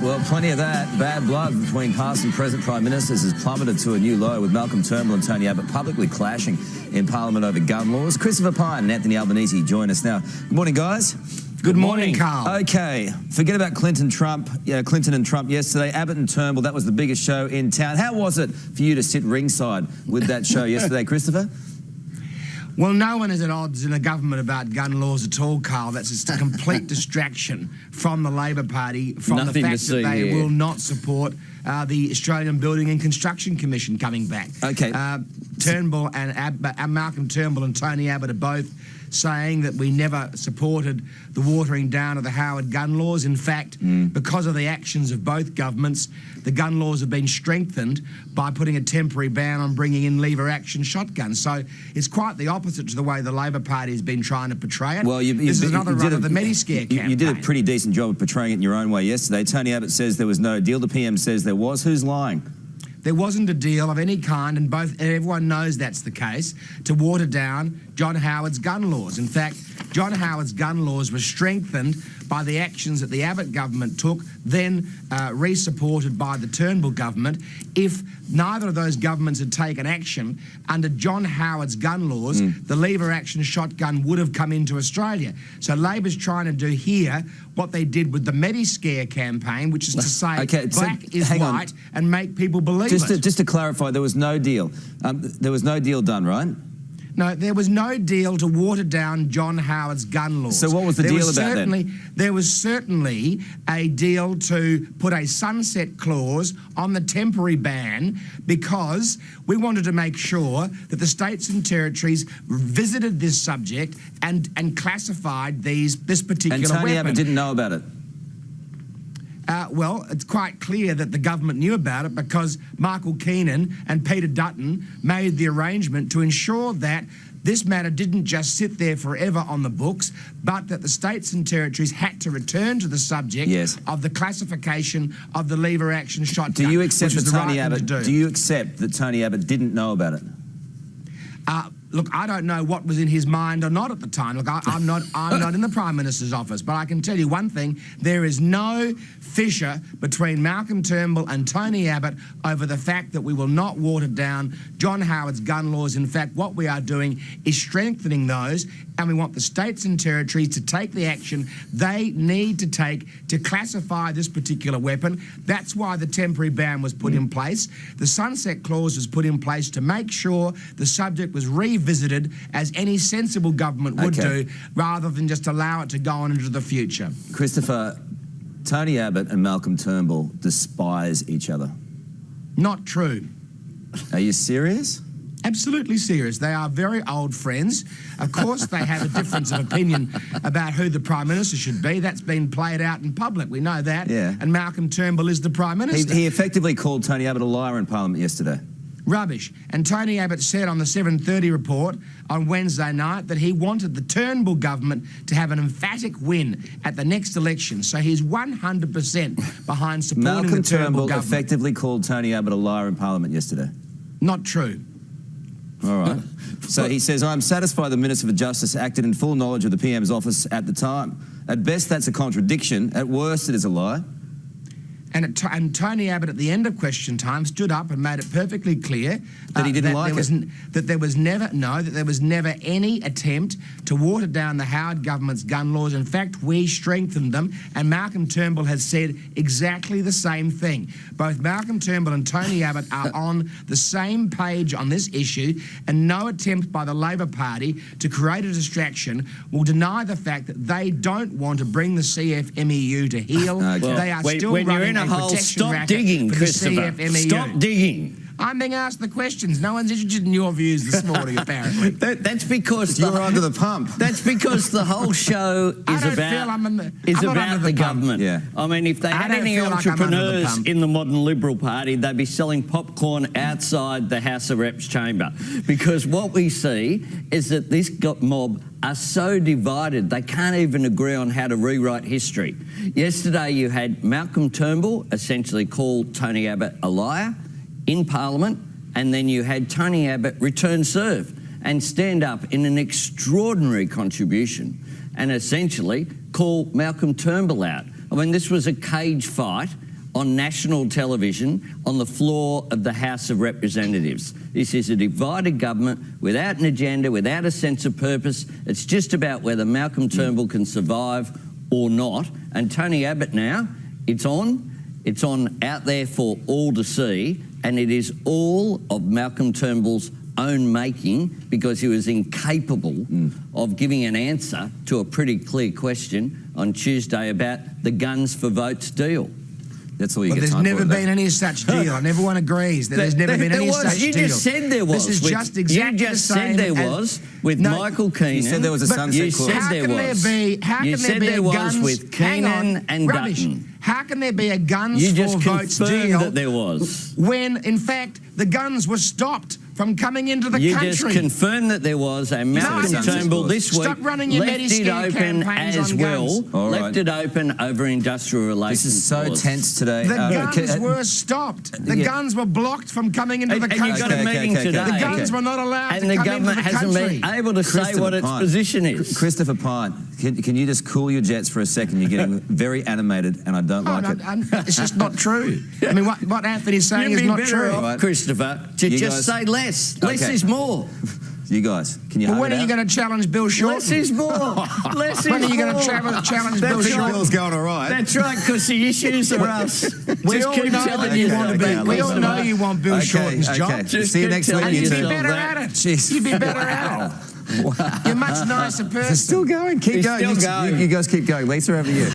Well, plenty of that. Bad blood between past and present Prime Ministers has plummeted to a new low, with Malcolm Turnbull and Tony Abbott publicly clashing in Parliament over gun laws. Christopher Pyne and Anthony Albanese join us now. Good morning, guys. Good morning, Carl. Okay, forget about Clinton and Trump yesterday. Abbott and Turnbull, that was the biggest show in town. How was it for you to sit ringside with that show yesterday, Christopher? Well, no one is at odds in the government about gun laws at all, Carl. That's just a complete distraction from the Labor Party, from the fact that they will not support the Australian Building and Construction Commission coming back. Okay. Turnbull and Malcolm Turnbull and Tony Abbott are both saying that we never supported the watering down of the Howard gun laws. In fact, because of the actions of both governments, the gun laws have been strengthened by putting a temporary ban on bringing in lever-action shotguns. So it's quite the opposite to the way the Labor Party has been trying to portray it. Well, this is another run of the Mediscare campaign. You did a pretty decent job of portraying it in your own way yesterday. Tony Abbott says there was no deal. The PM says there was. Who's lying? There wasn't a deal of any kind, and everyone knows that's the case, to water down John Howard's gun laws. In fact, John Howard's gun laws were strengthened by the actions that the Abbott government took, then re-supported by the Turnbull government. If neither of those governments had taken action under John Howard's gun laws, the lever-action shotgun would have come into Australia. So Labor's trying to do here what they did with the Mediscare campaign, which is to say black is white and make people believe it. Just to clarify, there was no deal. There was no deal done, right? No, there was no deal to water down John Howard's gun laws. So what was the deal about then? There was certainly a deal to put a sunset clause on the temporary ban, because we wanted to make sure that the states and territories visited this subject and classified this particular weapon. And Tony Abbott didn't know about it? Well, it's quite clear that the government knew about it, because Michael Keenan and Peter Dutton made the arrangement to ensure that this matter didn't just sit there forever on the books, but that the states and territories had to return to the subject of the classification of the lever-action shotgun. Do you accept that Tony Abbott? Do you accept that Tony Abbott didn't know about it? Look, I don't know what was in his mind or not at the time. Look, I'm not in the Prime Minister's office, but I can tell you one thing: there is no fissure between Malcolm Turnbull and Tony Abbott over the fact that we will not water down John Howard's gun laws. In fact, what we are doing is strengthening those, and we want the states and territories to take the action they need to take to classify this particular weapon. That's why the temporary ban was put in place. The sunset clause was put in place to make sure the subject was revisited, as any sensible government would do, rather than just allow it to go on into the future. Christopher, Tony Abbott and Malcolm Turnbull despise each other. Not true. Are you serious? Absolutely serious. They are very old friends. Of course, they have a difference of opinion about who the Prime Minister should be. That's been played out in public. We know that. Yeah. And Malcolm Turnbull is the Prime Minister. He effectively called Tony Abbott a liar in Parliament yesterday. Rubbish. And Tony Abbott said on the 7:30 report on Wednesday night that he wanted the Turnbull government to have an emphatic win at the next election. So he's 100% behind supporting the Turnbull government. Malcolm Turnbull effectively called Tony Abbott a liar in Parliament yesterday. Not true. All right. So he says, I'm satisfied the Minister for Justice acted in full knowledge of the PM's office at the time. At best, that's a contradiction. At worst, it is a lie. And Tony Abbott, at the end of question time, stood up and made it perfectly clear that he didn't like it. That there was never any attempt to water down the Howard government's gun laws. In fact, we strengthened them, and Malcolm Turnbull has said exactly the same thing. Both Malcolm Turnbull and Tony Abbott are on the same page on this issue, and no attempt by the Labor Party to create a distraction will deny the fact that they don't want to bring the CFMEU to heel. They are still running a protection stop digging, Christopher. Stop digging. I'm being asked the questions. No one's interested in your views this morning, apparently. That's because you're under the pump. That's because the whole show is about the government. Yeah. I mean, if they had any entrepreneurs in the modern Liberal Party, they'd be selling popcorn outside the House of Reps chamber. Because what we see is that this mob are so divided they can't even agree on how to rewrite history. Yesterday you had Malcolm Turnbull essentially call Tony Abbott a liar in Parliament, and then you had Tony Abbott return serve and stand up in an extraordinary contribution and essentially call Malcolm Turnbull out. I mean, this was a cage fight on national television on the floor of the House of Representatives. This is a divided government without an agenda, without a sense of purpose. It's just about whether Malcolm Turnbull can survive or not. And Tony Abbott now, it's on out there for all to see, and it is all of Malcolm Turnbull's own making, because he was incapable of giving an answer to a pretty clear question on Tuesday about the Guns for Votes deal. That's all you but get there's time never for been any such deal, and everyone agrees that there's never been any such deal. You just said there was. This is just exactly the same. You just said there was with Michael Keenan. You said there was a sunset clause. You said there was. You said there was with Keenan and Dutton. How can there be a Guns for Votes deal? You just confirmed that there was. When, in fact, the guns were stopped from coming into the country. You just confirmed that there was, and Malcolm Turnbull this week left it open as well. Left it open over industrial relations. This is so tense today. The guns were stopped. The guns were blocked from coming into the country. And you got a meeting today. The guns were not allowed to come into the country. And the government hasn't been able to say what its position is. Christopher Pyne, can you just cool your jets for a second? You're getting very animated, and I don't like it. It's just not true. I mean, what Anthony's saying is not true. Off, Christopher, to just say less. Less is more. You guys, can you? Well, when are you going to challenge Bill Shorten? Less is more. Less is more. When are you going to challenge Bill Shorten? Bill's going all right. That's right, because the issues are us. We all know you want Bill Shorten's job. See you next week. And you'd be better at it. You'd be better at it. Wow. You're a much nicer person. It's still going. Keep going. You guys keep going. Lisa, over you.